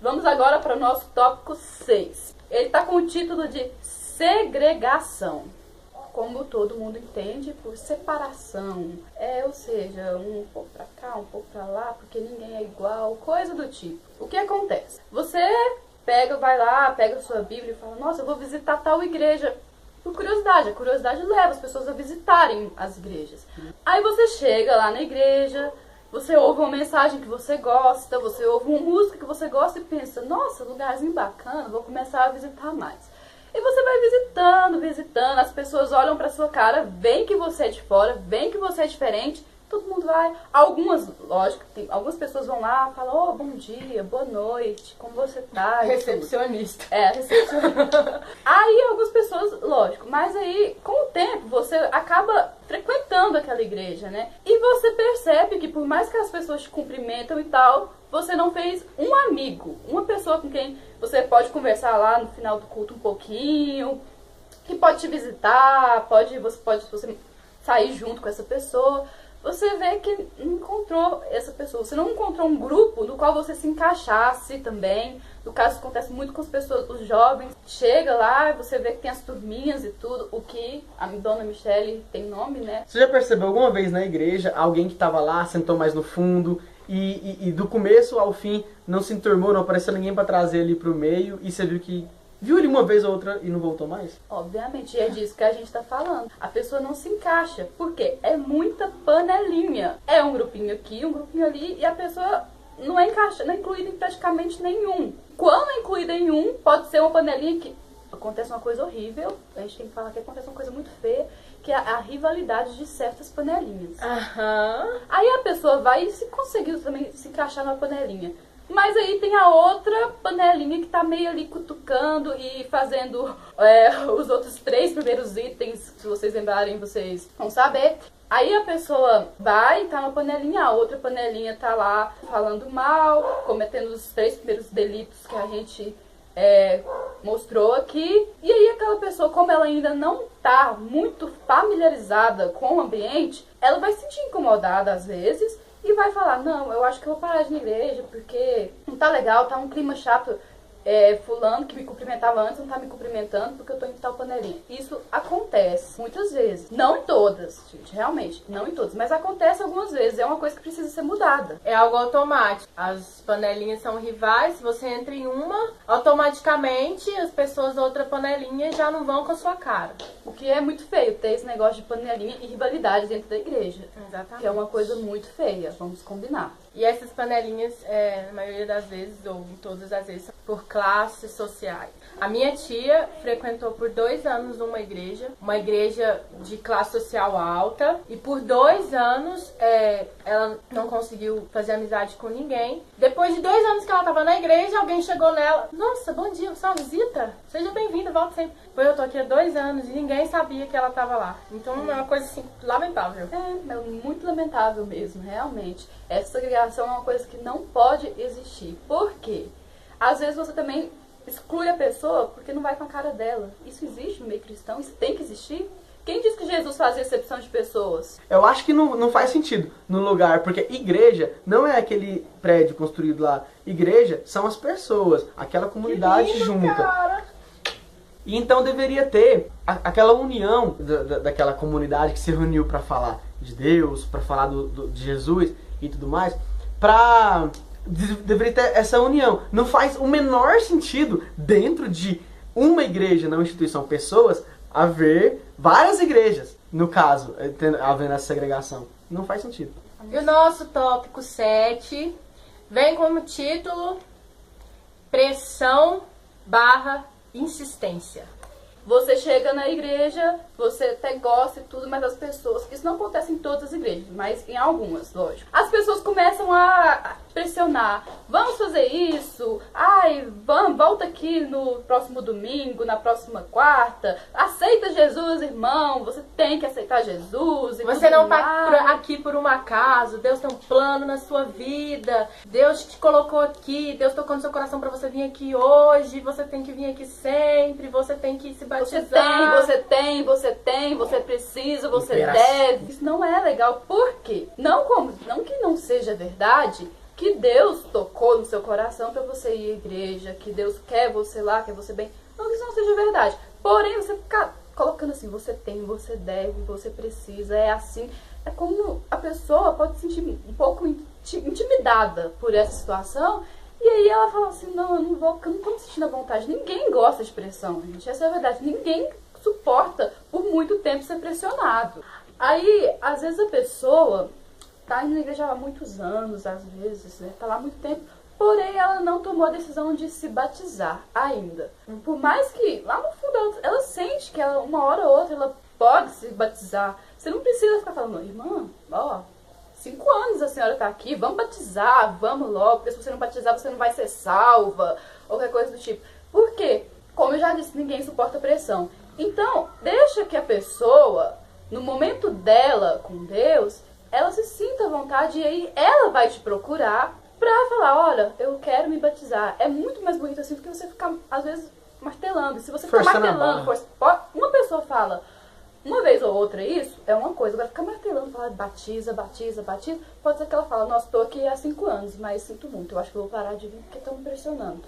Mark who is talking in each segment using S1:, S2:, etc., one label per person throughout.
S1: Vamos agora para o nosso tópico 6. Ele está com o título de segregação. Como todo mundo entende, por separação. Ou seja, um pouco pra cá, um pouco pra lá, porque ninguém é igual, coisa do tipo. O que acontece? Você vai lá, pega a sua Bíblia e fala, nossa, eu vou visitar tal igreja. Por curiosidade, a curiosidade leva as pessoas a visitarem as igrejas. Aí você chega lá na igreja, você ouve uma mensagem que você gosta, você ouve uma música que você gosta e pensa, nossa, lugarzinho bacana, vou começar a visitar mais. E você vai visitando, as pessoas olham pra sua cara, veem que você é de fora, veem que você é diferente, todo mundo vai. Algumas, lógico, algumas pessoas vão lá, falam, bom dia, boa noite, como você tá?
S2: Recepcionista.
S1: Recepcionista. Aí algumas pessoas, lógico, mas aí com o tempo você acaba frequentando aquela igreja, né? E você percebe que por mais que as pessoas te cumprimentam e tal, você não fez um amigo, uma pessoa com quem você pode conversar lá no final do culto um pouquinho, que pode te visitar, você pode sair junto com essa pessoa. Você vê que não encontrou essa pessoa, você não encontrou um grupo no qual você se encaixasse também. No caso, acontece muito com as pessoas, os jovens. Chega lá, você vê que tem as turminhas e tudo, o que a dona Michele tem nome, né?
S3: Você já percebeu alguma vez na igreja alguém que estava lá, sentou mais no fundo e do começo ao fim não se enturmou, não apareceu ninguém para trazer ele pro meio e você viu ele uma vez ou outra e não voltou mais?
S1: Obviamente, e é disso que a gente tá falando. A pessoa não se encaixa, porque é muita panelinha. É um grupinho aqui, um grupinho ali, e a pessoa não é incluída em praticamente nenhum. Quando é incluída em um, pode ser uma panelinha que acontece uma coisa horrível, a gente tem que falar que acontece uma coisa muito feia, que é a rivalidade de certas panelinhas. Aí a pessoa vai e se conseguiu também se encaixar numa panelinha. Mas aí tem a outra panelinha que tá meio ali cutucando e fazendo os outros 3 primeiros itens, se vocês lembrarem, vocês vão saber. Aí a pessoa vai e tá na panelinha, a outra panelinha tá lá falando mal, cometendo os 3 primeiros delitos que a gente mostrou aqui. E aí aquela pessoa, como ela ainda não tá muito familiarizada com o ambiente, ela vai se sentir incomodada às vezes, e vai falar, não, eu acho que eu vou parar de ir na igreja, porque não tá legal, tá um clima chato, fulano que me cumprimentava antes não tá me cumprimentando porque eu tô em tal panelinha. Isso acontece muitas vezes, não em todas, gente, realmente, não em todas, mas acontece algumas vezes, é uma coisa que precisa ser mudada.
S2: É algo automático, as panelinhas são rivais, se você entra em uma, automaticamente as pessoas da outra panelinha já não vão com a sua cara.
S1: O que é muito feio, ter esse negócio de panelinha e rivalidade dentro da igreja.
S2: Exatamente.
S1: Que é uma coisa muito feia, vamos combinar.
S2: E essas panelinhas, na maioria das vezes, ou em todas as vezes, são por classes sociais. A minha tia frequentou por 2 anos uma igreja de classe social alta, e por 2 anos ela não conseguiu fazer amizade com ninguém. Depois de 2 anos que ela estava na igreja, alguém chegou nela, nossa, bom dia, você é uma visita? Seja bem-vinda, volta sempre. Pois eu tô aqui há 2 anos e ninguém sabia que ela estava lá. Então é uma coisa assim, lamentável.
S1: É muito lamentável mesmo, realmente. Essa segregação é uma coisa que não pode existir. Por quê? Às vezes você também exclui a pessoa porque não vai com a cara dela. Isso existe no meio cristão? Isso tem que existir? Quem disse que Jesus fazia exceção de pessoas?
S3: Eu acho que não faz sentido no lugar, porque igreja não é aquele prédio construído lá. Igreja são as pessoas, aquela comunidade
S2: que lindo,
S3: junta.
S2: Cara.
S3: E então deveria ter aquela união daquela comunidade que se reuniu para falar de Deus, para falar de Jesus e tudo mais, deveria ter essa união. Não faz o menor sentido dentro de uma igreja, não instituição, pessoas, haver várias igrejas, no caso, havendo essa segregação. Não faz sentido.
S2: E o nosso tópico 7 vem como título Pressão/insistência.
S1: Você chega na igreja, você até gosta e tudo, mas as pessoas... Isso não acontece em todas as igrejas, mas em algumas, lógico. As pessoas começam a pressionar. Vamos fazer isso. Ai, volta aqui no próximo domingo, na próxima quarta. Aceita Jesus, irmão. Você tem que aceitar Jesus. E
S2: você não tá aqui por um acaso. Deus tem um plano na sua vida. Deus te colocou aqui. Deus tocou no seu coração pra você vir aqui hoje. Você tem que vir aqui sempre. Você tem que se batizar.
S1: Você precisa, você deve. Isso não é legal. Por quê? Não que não seja verdade que Deus tocou no seu coração para você ir à igreja, que Deus quer você lá, quer você bem. Não que isso não seja verdade. Porém, você ficar colocando assim, você tem, você deve, você precisa, é assim. É como a pessoa pode se sentir um pouco intimidada por essa situação. E aí ela fala assim, não, eu não tô me sentindo à vontade. Ninguém gosta de pressão, gente. Essa é a verdade. Ninguém suporta por muito tempo ser pressionado. Aí, às vezes a pessoa tá indo na igreja há muitos anos, às vezes, né? Tá lá há muito tempo. Porém, ela não tomou a decisão de se batizar ainda. Por mais que, lá no fundo, ela sente que ela, uma hora ou outra ela pode se batizar. Você não precisa ficar falando, irmã, ó, 5 anos a senhora tá aqui, vamos batizar, vamos logo, porque se você não batizar, você não vai ser salva, ou qualquer coisa do tipo. Por quê? Como eu já disse, ninguém suporta pressão. Então, deixa que a pessoa, no momento dela com Deus, ela se sinta à vontade e aí ela vai te procurar pra falar, olha, eu quero me batizar. É muito mais bonito assim do que você ficar, às vezes, martelando. E se você ficar martelando, uma pessoa fala uma vez ou outra isso, é uma coisa. Agora ficar martelando, falar batiza, batiza, batiza, pode ser que ela fala, nossa, tô aqui há 5 anos, mas sinto muito, eu acho que eu vou parar de vir porque estão me pressionando.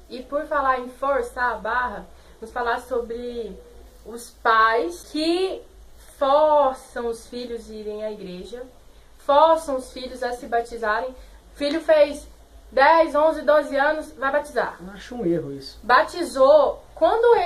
S2: E por falar em forçar a barra, vamos falar sobre os pais que forçam os filhos a irem à igreja, forçam os filhos a se batizarem. Filho fez 10, 11, 12 anos, vai batizar.
S3: Eu acho um erro isso.
S2: Batizou, quando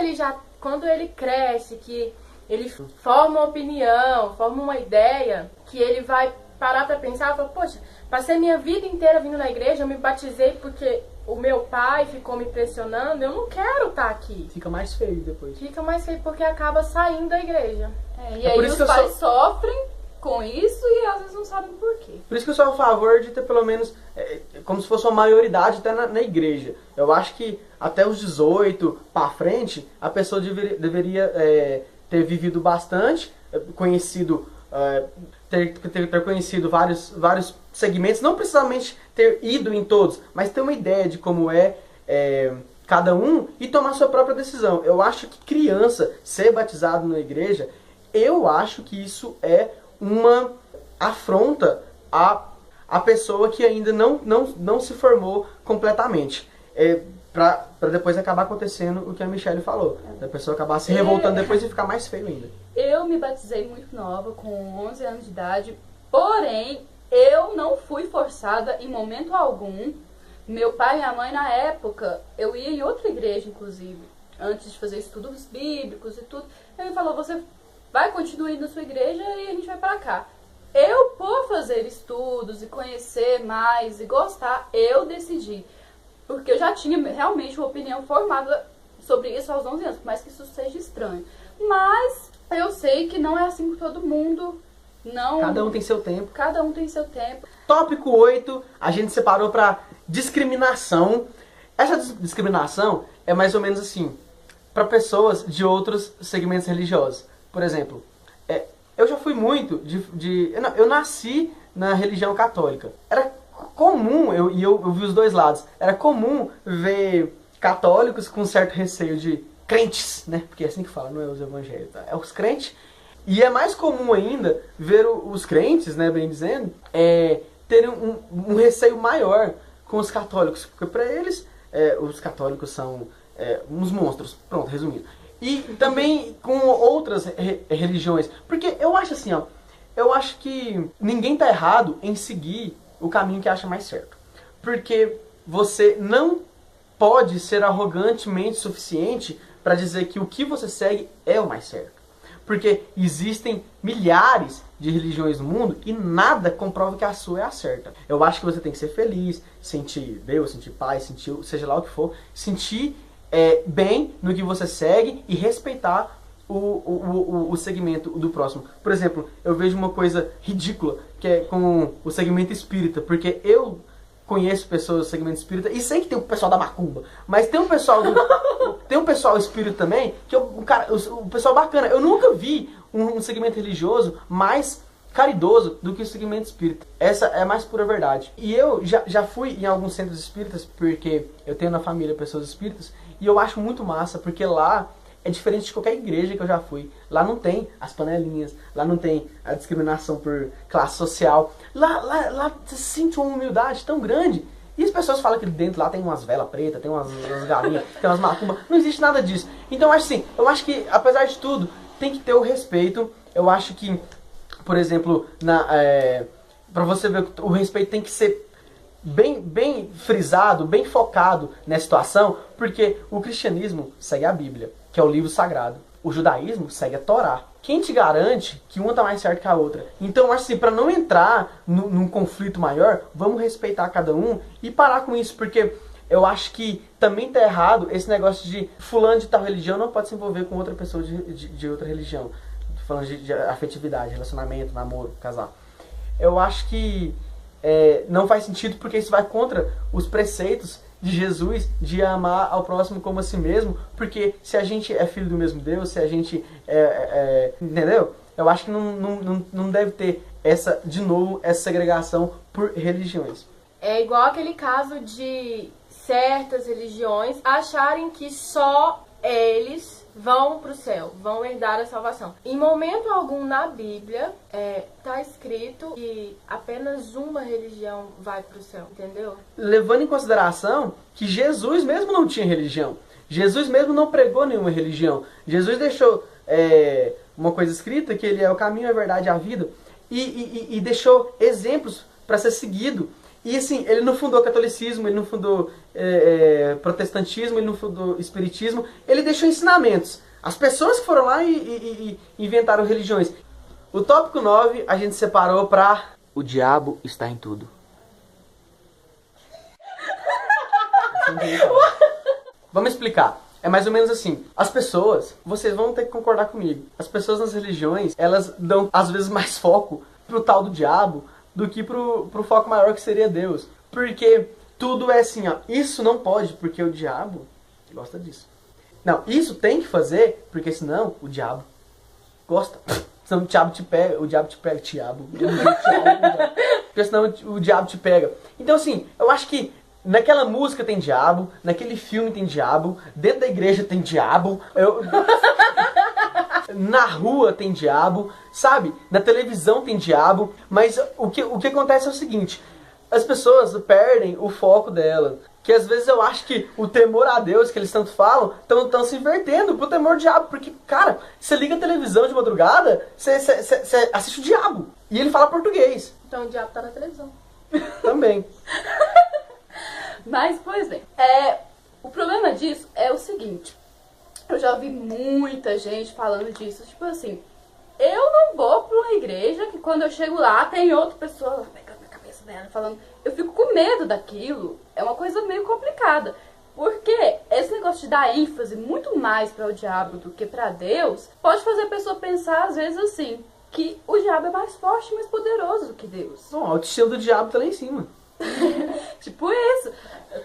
S2: ele cresce, que ele forma uma opinião, forma uma ideia, que ele vai parar pra pensar e falar, poxa, passei minha vida inteira vindo na igreja, eu me batizei porque o meu pai ficou me pressionando, eu não quero estar aqui.
S3: Fica mais feio depois.
S2: Fica mais feio porque acaba saindo da igreja.
S1: E aí os pais sofrem com isso e às vezes não sabem por quê.
S3: Por isso que eu sou a favor de ter pelo menos, como se fosse uma maioridade até na igreja. Eu acho que até os 18 pra frente, a pessoa deveria ter vivido bastante, conhecido, ter conhecido vários segmentos, não precisamente ter ido em todos, mas ter uma ideia de como cada um e tomar sua própria decisão. Eu acho que criança ser batizado na igreja, eu acho que isso é uma afronta à pessoa que ainda não se formou completamente. Pra depois acabar acontecendo o que a Michelle falou. A pessoa acabar se revoltando depois e ficar mais feio ainda.
S1: Eu me batizei muito nova, com 11 anos de idade, porém, eu não fui forçada em momento algum. Meu pai e minha mãe, na época, eu ia em outra igreja, inclusive, antes de fazer estudos bíblicos e tudo. Ele me falou, você vai continuar indo na sua igreja e a gente vai pra cá. Eu, por fazer estudos e conhecer mais e gostar, eu decidi. Porque eu já tinha realmente uma opinião formada sobre isso aos 11 anos, por mais que isso seja estranho. Mas eu sei que não é assim com todo mundo. Não.
S3: Cada um tem seu tempo.
S1: Cada um tem seu tempo.
S3: Tópico 8, a gente separou pra discriminação. Essa discriminação é mais ou menos assim, para pessoas de outros segmentos religiosos. Por exemplo, eu já fui muito eu nasci na religião católica. Era comum, eu vi os dois lados, era comum ver católicos com certo receio de crentes, né? Porque é assim que fala, não é os evangélicos, tá? É os crentes. E é mais comum ainda ver os crentes, né, bem dizendo, terem um receio maior com os católicos. Porque para eles, os católicos são uns monstros. Pronto, resumindo. E também com outras religiões. Porque eu acho assim, ó, eu acho que ninguém tá errado em seguir o caminho que acha mais certo. Porque você não pode ser arrogantemente suficiente para dizer que o que você segue é o mais certo. Porque existem milhares de religiões no mundo e nada comprova que a sua é a certa. Eu acho que você tem que ser feliz, sentir Deus, sentir paz, sentir seja lá o que for, sentir bem no que você segue e respeitar o segmento do próximo. Por exemplo, eu vejo uma coisa ridícula que é com o segmento espírita, porque eu conheço pessoas do segmento espírita e sei que tem o pessoal da macumba, mas tem um pessoal tem um pessoal espírita também que o pessoal bacana. Eu nunca vi um segmento religioso mais caridoso do que o segmento espírita. Essa é a mais pura verdade. E eu já fui em alguns centros espíritas, porque eu tenho na família pessoas espíritas, e eu acho muito massa, porque lá é diferente de qualquer igreja que eu já fui. Lá não tem as panelinhas, lá não tem a discriminação por classe social. Lá você sente uma humildade tão grande. E as pessoas falam que dentro lá tem umas velas pretas, tem umas galinhas, tem umas macumbas. Não existe nada disso. Então eu acho que, apesar de tudo, tem que ter o respeito. Eu acho que, por exemplo, pra você ver, o respeito tem que ser bem frisado, bem focado nessa situação, porque o cristianismo segue a Bíblia, que é o livro sagrado. O judaísmo segue a Torá. Quem te garante que uma tá mais certa que a outra? Então, acho assim, para não entrar num conflito maior, vamos respeitar cada um e parar com isso, porque eu acho que também tá errado esse negócio de fulano de tal religião não pode se envolver com outra pessoa de outra religião. Tô falando de afetividade, relacionamento, namoro, casar. Eu acho que não faz sentido porque isso vai contra os preceitos de Jesus de amar ao próximo como a si mesmo, porque se a gente é filho do mesmo Deus, se a gente entendeu? Eu acho que não deve ter essa segregação por religiões.
S2: É igual aquele caso de certas religiões acharem que só eles vão pro céu, vão herdar a salvação. Em momento algum na Bíblia tá escrito que apenas uma religião vai pro céu, entendeu?
S3: Levando em consideração que Jesus mesmo não tinha religião. Jesus mesmo não pregou nenhuma religião. Jesus deixou uma coisa escrita, que ele é o caminho, a verdade e a vida, e deixou exemplos para ser seguido. E assim, ele não fundou catolicismo, ele não fundou protestantismo, ele não fundou espiritismo, ele deixou ensinamentos. As pessoas que foram lá e inventaram religiões. O tópico 9 a gente separou para o diabo está em tudo. Vamos explicar. É mais ou menos assim. As pessoas, vocês vão ter que concordar comigo, as pessoas nas religiões, elas dão às vezes mais foco pro tal do diabo do que pro foco maior que seria Deus. Porque tudo é assim, ó, isso não pode, porque o diabo gosta disso. Não, isso tem que fazer, porque senão o diabo gosta. Senão o diabo te pega, porque senão o diabo te pega. Então assim, eu acho que naquela música tem diabo, naquele filme tem diabo, dentro da igreja tem diabo, na rua tem diabo, sabe? Na televisão tem diabo, mas o que acontece é o seguinte, as pessoas perdem o foco dela. Que às vezes eu acho que o temor a Deus, que eles tanto falam, estão se invertendo pro temor ao diabo. Porque, cara, você liga a televisão de madrugada, você assiste o diabo. E ele fala português.
S2: Então o diabo tá na televisão.
S3: Também.
S1: Mas, por exemplo, o problema disso é o seguinte. Eu já ouvi muita gente falando disso. Tipo assim, eu não vou pra uma igreja que quando eu chego lá tem outra pessoa pegando na cabeça dela, falando... Eu fico com medo daquilo. É uma coisa meio complicada. Porque esse negócio de dar ênfase muito mais para o diabo do que para Deus pode fazer a pessoa pensar, às vezes, assim, que o diabo é mais forte e mais poderoso do que Deus.
S3: Bom, a autoestima do diabo tá lá em cima.
S1: Tipo isso.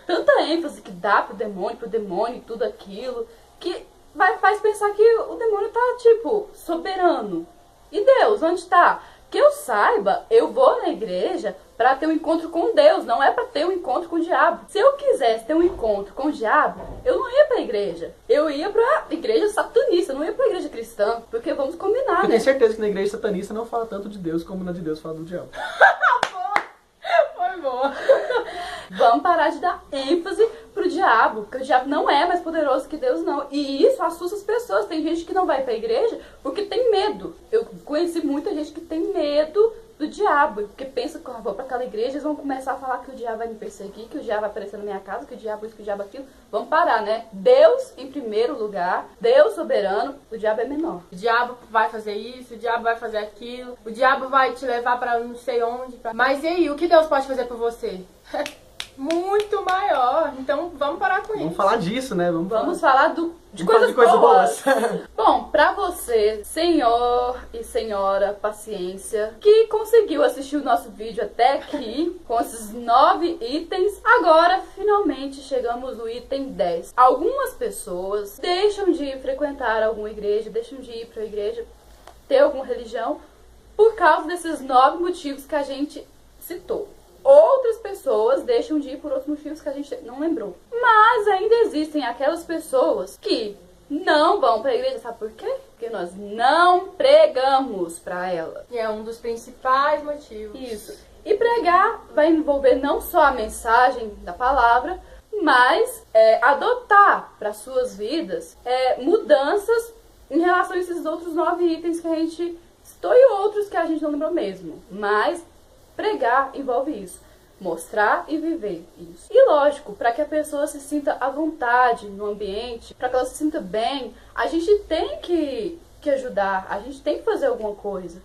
S1: Tanta ênfase que dá pro demônio e tudo aquilo, que faz pensar que o demônio tá, tipo, soberano. E Deus, onde tá? Que eu saiba, eu vou na igreja para ter um encontro com Deus, não é para ter um encontro com o diabo. Se eu quisesse ter um encontro com o diabo, eu não ia pra igreja. Eu ia pra igreja satanista, não ia pra igreja cristã, porque vamos combinar,
S3: Eu
S1: né?
S3: tenho certeza que na igreja satanista não fala tanto de Deus como na de Deus fala do diabo.
S2: Foi boa.
S1: Vamos parar de dar ênfase pro diabo, porque o diabo não é mais poderoso que Deus, não. E isso assusta as pessoas. Tem gente que não vai pra igreja porque tem medo. Eu conheci muita gente que tem medo do diabo, porque pensa que eu vou pra aquela igreja, eles vão começar a falar que o diabo vai me perseguir, que o diabo vai aparecer na minha casa, que o diabo isso, que o diabo aquilo. Vamos parar, né? Deus em primeiro lugar, Deus soberano, o diabo é menor.
S2: O diabo vai fazer isso, o diabo vai fazer aquilo, o diabo vai te levar pra não sei onde. Mas e aí, o que Deus pode fazer por você? Muito maior. Então vamos parar com isso.
S3: Vamos falar disso, né?
S1: Vamos falar de
S3: Vamos
S1: coisas
S3: falar de
S1: boas.
S3: coisas boas.
S1: Bom, pra você, senhor e senhora paciência, que conseguiu assistir o nosso vídeo até aqui, com esses 9 itens, agora finalmente chegamos no item 10. Algumas pessoas deixam de frequentar alguma igreja, deixam de ir pra igreja, ter alguma religião, por causa desses 9 motivos que a gente citou. Outras pessoas deixam de ir por outros motivos que a gente não lembrou. Mas ainda existem aquelas pessoas que não vão para a igreja. Sabe por quê? Porque nós não pregamos para ela.
S2: E é um dos principais motivos.
S1: Isso. E pregar vai envolver não só a mensagem da palavra, mas adotar para suas vidas mudanças em relação a esses outros 9 itens que a gente citou e outros que a gente não lembrou mesmo. Mas pregar envolve isso. Mostrar e viver isso. E lógico, para que a pessoa se sinta à vontade no ambiente, para que ela se sinta bem, a gente tem que ajudar, a gente tem que fazer alguma coisa.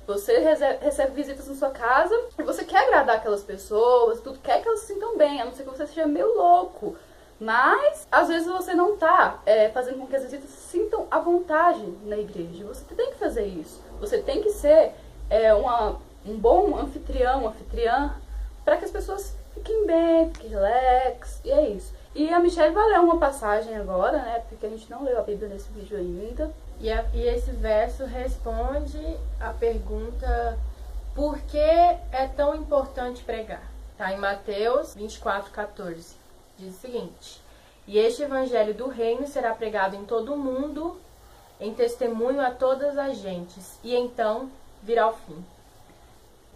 S1: Você recebe visitas na sua casa e você quer agradar aquelas pessoas, tudo quer que elas se sintam bem, a não ser que você seja meio louco. Mas, às vezes, você não tá fazendo com que as visitas se sintam à vontade na igreja. Você tem que fazer isso. Você tem que ser um bom anfitrião, anfitriã, para que as pessoas fiquem bem, fiquem relax, e é isso. E a Michelle vai ler uma passagem agora, né, porque a gente não leu a Bíblia nesse vídeo ainda.
S2: E esse verso responde a pergunta: por que é tão importante pregar? Tá em Mateus 24:14. Diz o seguinte: e este evangelho do reino será pregado em todo o mundo, em testemunho a todas as gentes, e então virá o fim.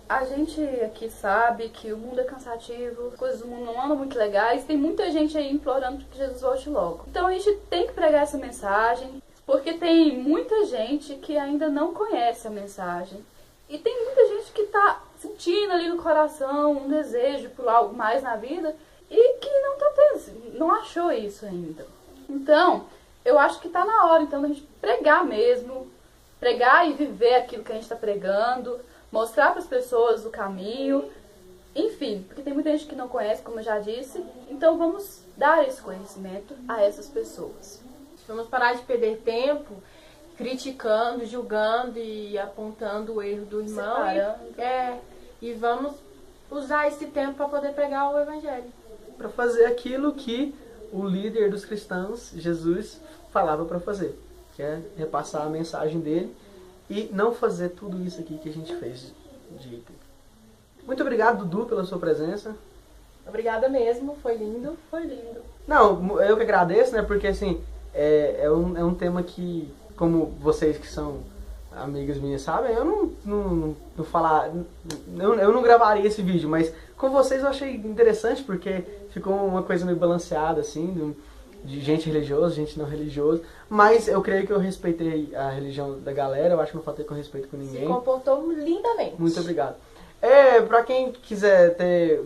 S1: A gente aqui sabe que o mundo é cansativo, as coisas do mundo não andam muito legais, tem muita gente aí implorando que Jesus volte logo. Então a gente tem que pregar essa mensagem, porque tem muita gente que ainda não conhece a mensagem. E tem muita gente que tá sentindo ali no coração um desejo por algo mais na vida e que não achou isso ainda. Então, eu acho que tá na hora então da gente pregar mesmo, pregar e viver aquilo que a gente tá pregando, mostrar para as pessoas o caminho, enfim, porque tem muita gente que não conhece, como eu já disse, então vamos dar esse conhecimento a essas pessoas.
S2: Vamos parar de perder tempo criticando, julgando e apontando o erro do irmão. E vamos usar esse tempo para poder pregar o evangelho.
S3: Para fazer aquilo que o líder dos cristãos, Jesus, falava para fazer, que é repassar a mensagem dele e não fazer tudo isso aqui que a gente fez de item. Muito obrigado, Dudu, pela sua presença.
S2: Obrigada mesmo, foi lindo.
S1: Foi lindo.
S3: Não, eu que agradeço, né? Porque assim, é um tema que, como vocês que são amigas minhas sabem, eu não falar. Eu não gravaria esse vídeo, mas com vocês eu achei interessante porque ficou uma coisa meio balanceada, assim, de gente religiosa, gente não religiosa. Mas eu creio que eu respeitei a religião da galera, eu acho que não faltei com respeito com ninguém.
S2: Se comportou lindamente.
S3: Muito obrigado. Pra quem quiser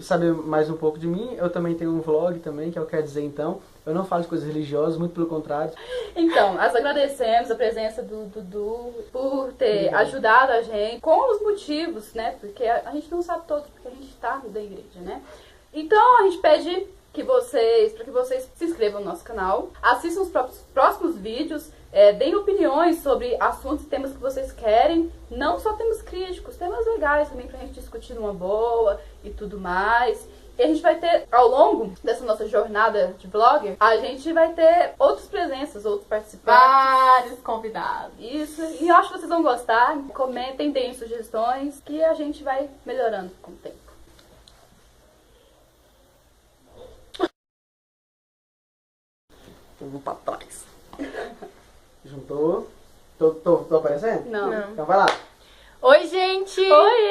S3: saber mais um pouco de mim, eu também tenho um vlog também, que eu quero dizer então. Eu não falo de coisas religiosas, muito pelo contrário.
S1: Então, nós agradecemos a presença do Dudu por ter ajudado a gente com os motivos, né? Porque a gente não sabe todos, porque a gente está da igreja, né? Então, a gente pede para que vocês se inscrevam no nosso canal, assistam os próximos vídeos, deem opiniões sobre assuntos e temas que vocês querem, não só temas críticos, temas legais também pra gente discutir numa boa e tudo mais. E a gente vai ter, ao longo dessa nossa jornada de vlogger, a gente vai ter outras presenças, outros participantes.
S2: Vários convidados.
S1: Isso, e eu acho que vocês vão gostar. Comentem, deem sugestões, que a gente vai melhorando com o tempo.
S3: Eu vou pra trás. Juntou. Tô aparecendo?
S1: Não.
S3: Então vai lá.
S2: Oi, gente!
S1: Oi!